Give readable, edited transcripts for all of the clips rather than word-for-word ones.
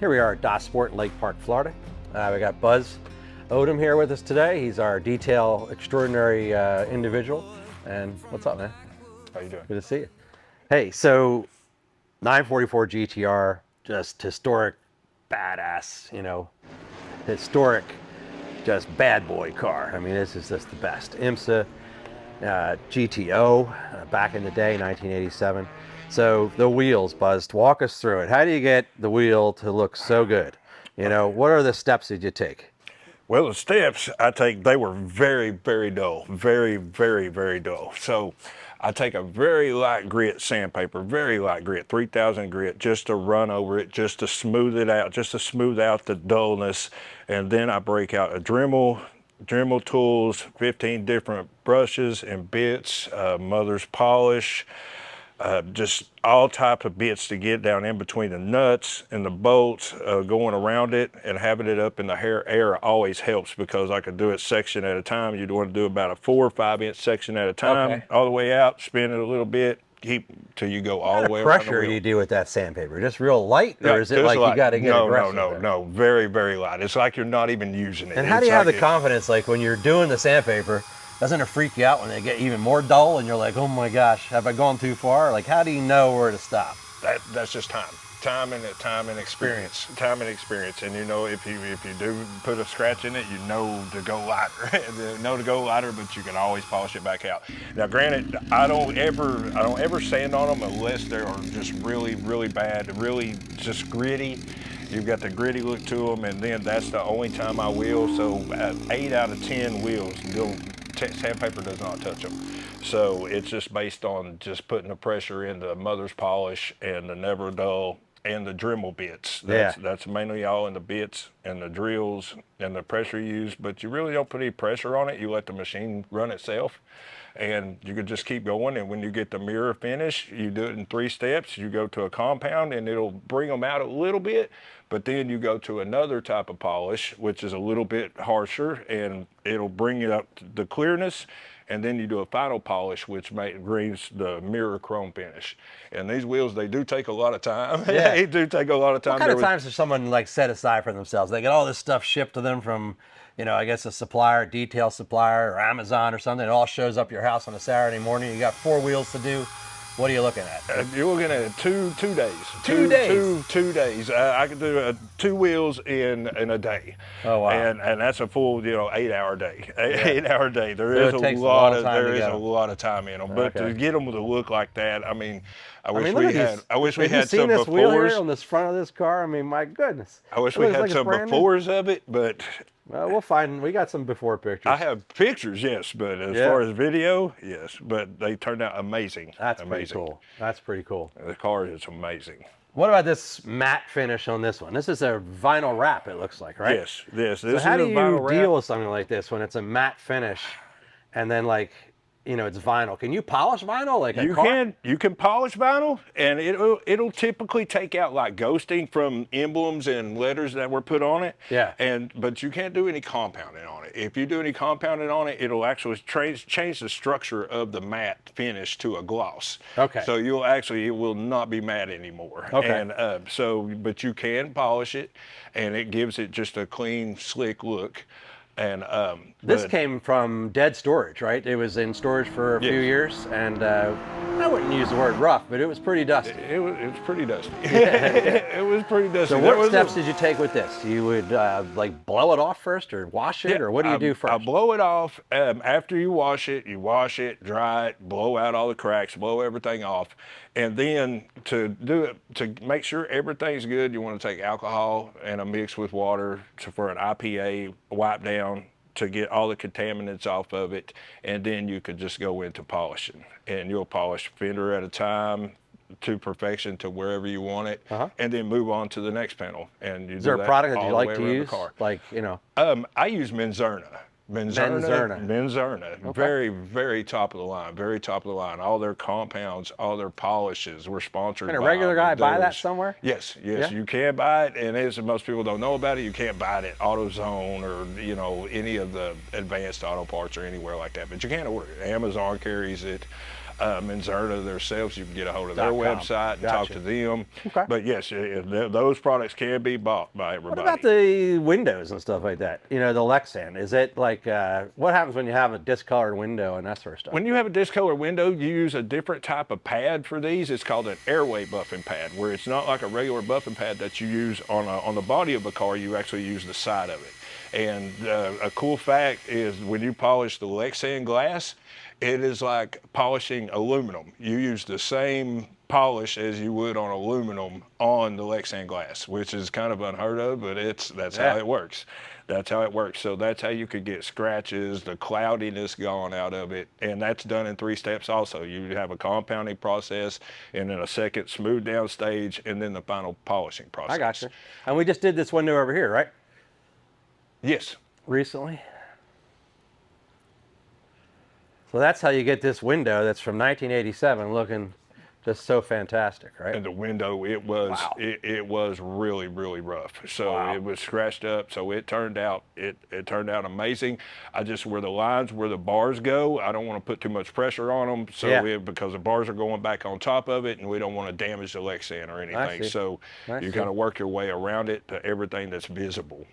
Here we are at DOS Sport in Lake Park, Florida. We got Buzz Odom here with us today. He's our detail extraordinary individual. And what's up, man? How you doing? Good to see you. Hey, so 944 GTR, just historic, badass, you know, historic, just bad boy car. I mean, this is just the best. IMSA GTO back in the day, 1987. So the wheels, Buzz, walk us through it. How do you get the wheel to look so good? You know, what are the steps that you take? Well, the steps I take, they were very, very dull. Very, very, very dull. So I take a very light grit sandpaper, very light grit, 3000 grit, just to run over it, just to smooth it out, just to smooth out the dullness. And then I break out a Dremel tools, 15 different brushes and bits, mother's polish, just all types of bits to get down in between the nuts and the bolts, going around it, and having it up in the air always helps, because I can do it section at a time. You'd want to do about a 4 or 5 inch section at a time, Okay. all the way out, spin it a little bit, keep till you go all the way around. What pressure do you do with that sandpaper? Just real light, or is it like light. you got to get aggressive? No, very, very light. It's like you're not even using it. And how do you have the confidence, like when you're doing the sandpaper, doesn't it freak you out when they get even more dull and you're like, oh my gosh, have I gone too far? Like, how do you know where to stop? That's just time and experience. Time and experience. And you know, if you do put a scratch in it, you know to go lighter. But you can always polish it back out. Now, granted, I don't ever sand on them unless they are just really, really bad, really just gritty. You've got the gritty look to them, and then that's the only time I will. So 8 out of 10 wheels, sandpaper does not touch them. So it's just based on just putting the pressure in the mother's polish and the never dull and the Dremel bits. That's mainly all in the bits and the drills and the pressure used, but you really don't put any pressure on it. You let the machine run itself, and you can just keep going. And when you get the mirror finish, you do it in 3 steps. You go to a compound and it'll bring them out a little bit, but then you go to another type of polish, which is a little bit harsher, and it'll bring it up to the clearness. And then you do a final polish, which brings the mirror chrome finish. And these wheels, they do take a lot of time. Yeah. They do take a lot of time. What kind of times does someone like set aside for themselves? They get all this stuff shipped to them from, you know, I guess a supplier, detail supplier, or Amazon or something. It all shows up at your house on a Saturday morning. You got 4 wheels to do. What are you looking at? You're looking at two days. 2 days? 2 days. I can do 2 wheels in a day. Oh, wow. And that's a full, 8-hour day. Yeah. 8-hour day. There is a lot of time in them. But to get them to look like that, I mean, I wish we had some this wheel here befores on this front of this car. I mean, my goodness. I wish we had some befores of it, but well, we'll find. We got some before pictures. I have pictures, yes, but as far as video, yes, but they turned out amazing. That's pretty cool. That's pretty cool. The car is amazing. What about this matte finish on this one? This is a vinyl wrap, it looks like, right? Yes, this So is how a do you vinyl deal wrap. with something like this when it's a matte finish and then it's vinyl? Can you polish vinyl like a car? You can polish vinyl, and it'll typically take out like ghosting from emblems and letters that were put on it. Yeah. But you can't do any compounding on it. If you do any compounding on it, it'll actually change the structure of the matte finish to a gloss. Okay. So it will not be matte anymore. Okay. And but you can polish it, and it gives it just a clean, slick look. And this came from dead storage, right? It was in storage for a few years, and I wouldn't use the word rough, but it was pretty dusty. It was pretty dusty. It was pretty dusty. So what steps did you take with this? You would blow it off first, or wash it, or what do you do first? I blow it off. After you wash it, dry it, blow out all the cracks, blow everything off. And then to make sure everything's good, you want to take alcohol and a mix with water for an IPA wipe down to get all the contaminants off of it. And then you could just go into polishing. And you'll polish fender at a time to perfection to wherever you want it, and then move on to the next panel. And you Is there a product that you like to use? I use Menzerna. Okay. Very, very top of the line. Very top of the line. All their compounds, all their polishes. We're sponsored. Can a regular guy buy that somewhere? Yes, you can buy it. And as most people don't know about it, you can't buy it at AutoZone or any of the advanced auto parts or anywhere like that. But you can order it. Amazon carries it. Manzerta themselves. You can get a hold of their .com. website and talk Gotcha. to them. Okay. But yes, those products can be bought by What everybody. about the windows and stuff like that? You know, the Lexan. Is it like, what happens when you have a discolored window and that sort of stuff? When you have a discolored window, you use a different type of pad for these. It's called an airway buffing pad, where it's not like a regular buffing pad that you use on the body of a car. You actually use the side of it. And a cool fact is when you polish the Lexan glass, it is like polishing aluminum. You use the same polish as you would on aluminum on the Lexan glass, which is kind of unheard of, but that's how it works. That's how it works. So that's how you could get scratches, the cloudiness gone out of it. And that's done in 3 steps also. You have a compounding process, and then a second smooth down stage, and then the final polishing process. I got you. And we just did this window over here, right? Yes. Recently. So that's how you get this window that's from 1987 looking just so fantastic, right? And the window, it was Wow. it was really, really rough. So Wow. it was scratched up. So it turned out turned out amazing. I just where the bars go, I don't want to put too much pressure on them. So Yeah. because the bars are going back on top of it, and we don't want to damage the Lexan or anything. see. So I you see. kind of work your way around it to everything that's visible.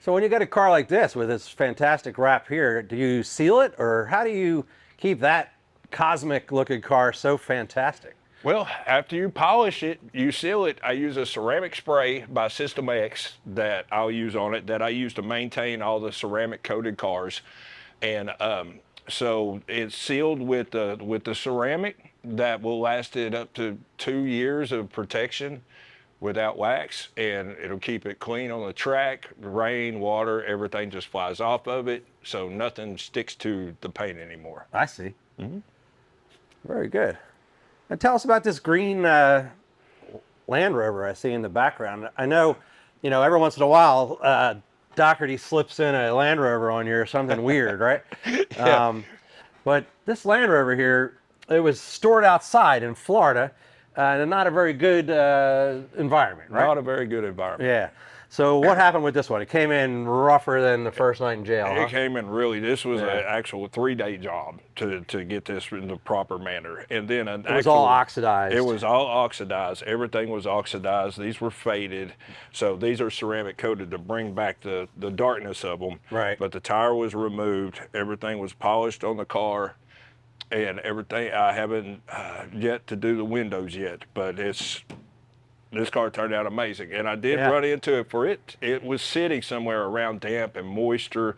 So when you get a car like this with this fantastic wrap here, do you seal it, or how do you keep that cosmic looking car so fantastic? Well, after you polish it, you seal it. I use a ceramic spray by System X that I'll use on it, that I use to maintain all the ceramic coated cars. And so it's sealed with the ceramic that will last it up to 2 years of protection without wax, and it'll keep it clean on the track. Rain, water, everything just flies off of it, so nothing sticks to the paint anymore. I see. Very good. And tell us about this green Land Rover I see in the background. I know, every once in a while, Dougherty slips in a Land Rover on you or something weird, right? Yeah. But this Land Rover here, it was stored outside in Florida, in not a very good environment, right? Not a very good environment. Yeah. So what happened with this one? It came in rougher than the first night in jail, huh? It came in really, this was Yeah. an actual 3-day job to get this in the proper manner. And then It was all oxidized. It was all oxidized. Everything was oxidized. These were faded. So these are ceramic coated to bring back the darkness of them. Right. But the tire was removed. Everything was polished on the car. And everything, I haven't yet to do the windows yet, but this car turned out amazing. And I did run into it for it. It was sitting somewhere around damp and moisture.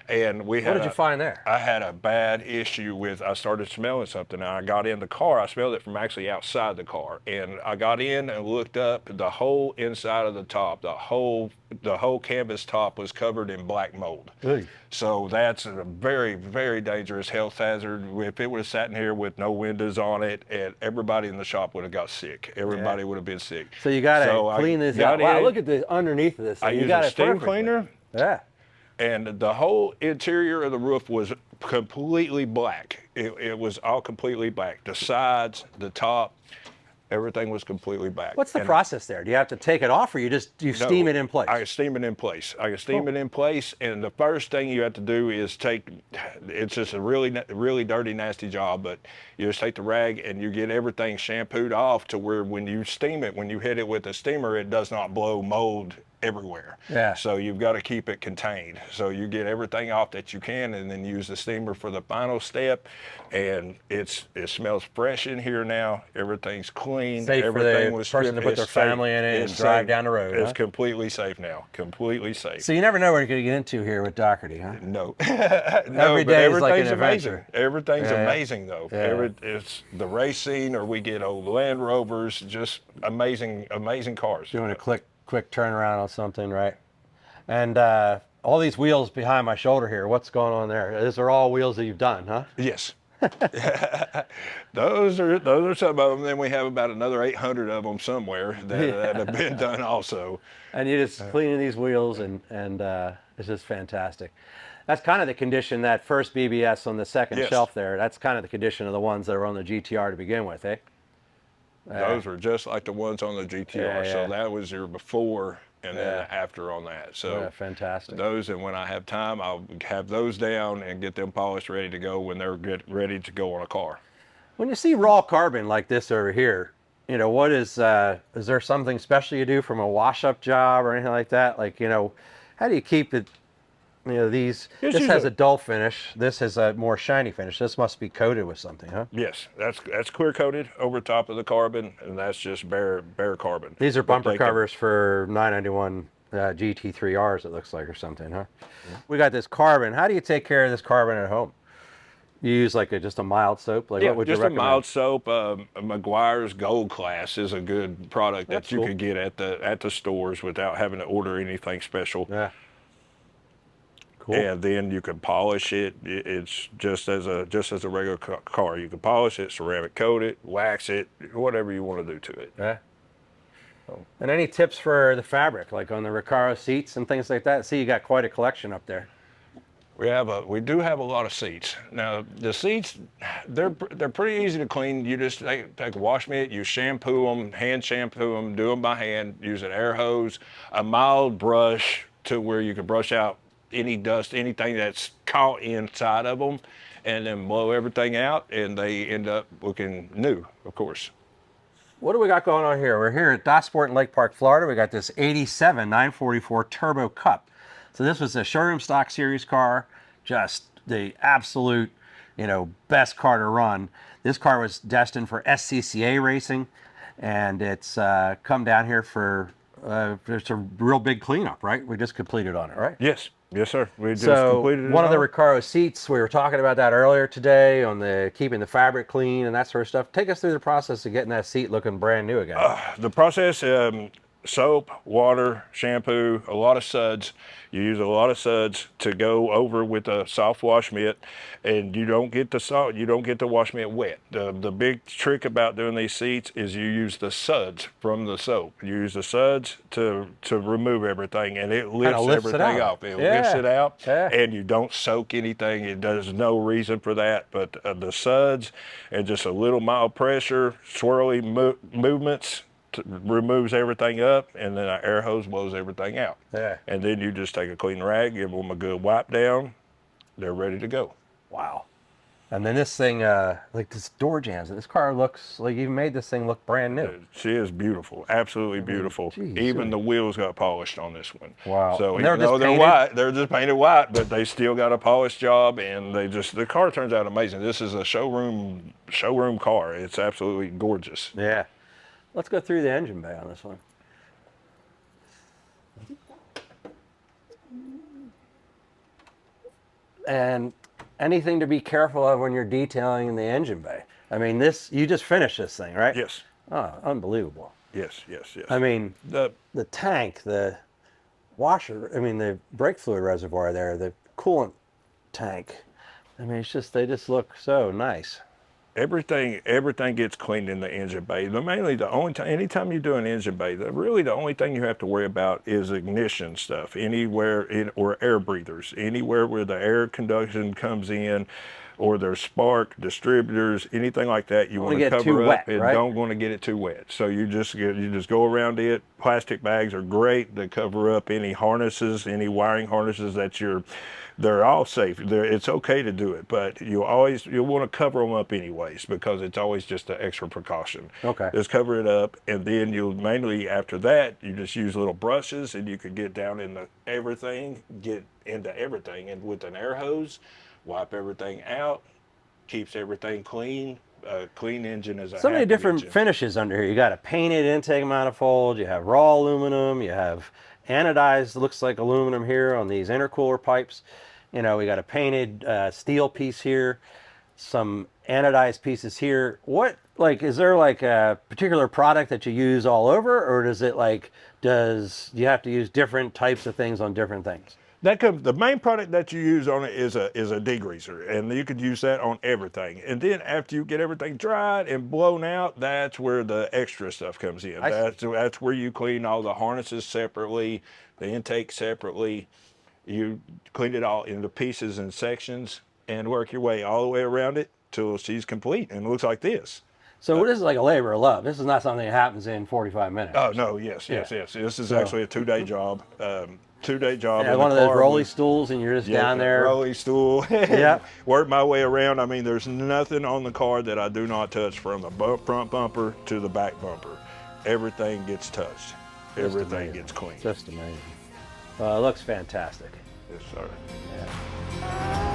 And we had What did you find there? I had a bad issue with, I started smelling something. And I got in the car. I smelled it from actually outside the car. And I got in and looked up. The whole inside of the top, the whole canvas top was covered in black mold. Really? So that's a very, very dangerous health hazard. If it would have sat in here with no windows on it, and everybody in the shop would have got sick. Everybody would have been sick. So you got to clean this out. Wow, look at the underneath of this. I You used got a it steam perfectly. cleaner, Yeah. and the whole interior of the roof was completely black. It was all completely black. The sides, the top, everything was completely black. What's the And process there? Do you have to take it off, or you steam it in place? I can steam it in place. It in place, and the first thing you have to do is it's just a really, really dirty, nasty job, but you just take the rag and you get everything shampooed off to where when you steam it, when you hit it with a steamer, it does not blow mold everywhere. Yeah. So you've got to keep it contained. So you get everything off that you can, and then use the steamer for the final step. And it smells fresh in here now. Everything's clean. Safe for the Everything was person to stripped. put their It's safe. family in it and It's drive safe. down the road, It's huh? completely safe now. Completely safe. So you never know what you're going to get into here with Dougherty, huh? No. Every but day is like an everything's amazing. adventure. Everything's Yeah. amazing though. Yeah. It's the racing, or we get old Land Rovers, just amazing, amazing cars. Doing a quick turnaround on something, right? And all these wheels behind my shoulder here, what's going on there? Those are all wheels that you've done, huh? Yes. Those are some of them. Then we have about another 800 of them somewhere that have been done also. And you're just cleaning these wheels, and it's just fantastic. That's kind of the condition, that first BBS on the second Yes. shelf there. That's kind of the condition of the ones that are on the GTR to begin with, eh? Those are just like the ones on the GTR. Yeah, yeah. So that was your before and then the after on that. So yeah, fantastic. those, and when I have time, I'll have those down and get them polished, ready to go when they're ready to go on a car. When you see raw carbon like this over here, you know, what is there something special you do from a wash-up job or anything like that? Like, you know, how do you keep it, you know, this has a dull finish. This has a more shiny finish. This must be coated with something, huh? Yes, that's clear coated over top of the carbon, and that's just bare carbon. These are bumper covers for 991 GT3Rs, it looks like, or something, huh? Yeah. We got this carbon. How do you take care of this carbon at home? You use like just a mild soap? Like, what would you recommend? Just a mild soap. Meguiar's Gold Class is a good product that you could get at the stores without having to order anything special. Yeah. Cool. And then you can polish it. It's just as a regular car. You can polish it, ceramic coat it, wax it, whatever you want to do to it. Yeah. And any tips for the fabric, like on the Recaro seats and things like that? See, you got quite a collection up there. We do have a lot of seats. Now the seats, they're pretty easy to clean. You just take a wash mitt, you shampoo them, hand shampoo them, do them by hand, use an air hose, a mild brush to where you can brush out any dust, anything that's caught inside of them, and then blow everything out, and they end up looking new, of course. What do we got going on here? We're here at Dotsport in Lake Park, Florida. We got this 87 944 Turbo Cup. So this was a showroom stock series car, just the absolute, you know, best car to run. This car was destined for SCCA racing, and it's come down here for it's a real big cleanup, right? We just completed on it, right? Yes. Yes, sir. We just so completed it. One of the Recaro seats, we were talking about that earlier today on the keeping the fabric clean and that sort of stuff. Take us through the process of getting that seat looking brand new again. The process, soap, water, shampoo, a lot of suds. You use a lot of suds to go over with a soft wash mitt, and you don't get the wash mitt wet. The big trick about doing these seats is you use the suds from the soap. You use the suds to remove everything, and it lifts everything off. It lifts it out, and you don't soak anything. There's no reason for that, but the suds and just a little mild pressure, swirly movements, removes everything up, and then an air hose blows everything out. Yeah. And then you just take a clean rag, give them a good wipe down, they're ready to go. Wow. And then this thing, like this door jams, this car looks like you made this thing look brand new. She is beautiful, absolutely beautiful. Geez, even the wheels got polished on this one. Wow. So even though they're white, they're just painted white, but they still got a polished job, and the car turns out amazing. This is a showroom car. It's absolutely gorgeous. Yeah. Let's go through the engine bay on this one. And anything to be careful of when you're detailing in the engine bay? I mean, you just finished this thing, right? Yes. Oh, unbelievable. Yes. I mean, the tank, the washer, I mean, the brake fluid reservoir there, the coolant tank. I mean, they just look so nice. Everything gets cleaned in the engine bay. Anytime you do an engine bay, really the only thing you have to worry about is ignition stuff. Or air breathers, anywhere where the air conduction comes in, or there's spark distributors, anything like that, you want to cover up and don't want to get it too wet. So you just go around it. Plastic bags are great to cover up any harnesses, any wiring harnesses they're all safe. It's okay to do it, but you'll want to cover them up anyways, because it's always just an extra precaution. Okay. Just cover it up, and then after that, you just use little brushes, and you can get down into everything, and with an air hose, wipe everything out, keeps everything clean. Clean engine is so many different finishes under here. You got a painted intake manifold, you have raw aluminum, you have anodized, looks like aluminum here on these intercooler pipes. You know, we got a painted steel piece here, some anodized pieces here. Is there like a particular product that you use all over, or do you have to use different types of things on different things? The main product that you use on it is a degreaser, and you could use that on everything. And then after you get everything dried and blown out, that's where the extra stuff comes in. That's where you clean all the harnesses separately, the intake separately. You clean it all into pieces and sections and work your way all the way around it till she's complete and it looks like this. So this is like a labor of love. This is not something that happens in 45 minutes. Oh no, yes. This is actually a 2-day job. 2-day job. Yeah, in one the of those car rolly with- stools, and you're just Yeah, down there. rolly stool. Yeah. Work my way around. I mean, there's nothing on the car that I do not touch, from the front bumper to the back bumper. Everything gets touched. Everything amazing. gets cleaned. Just amazing. It looks fantastic. Yes, sir. Yeah.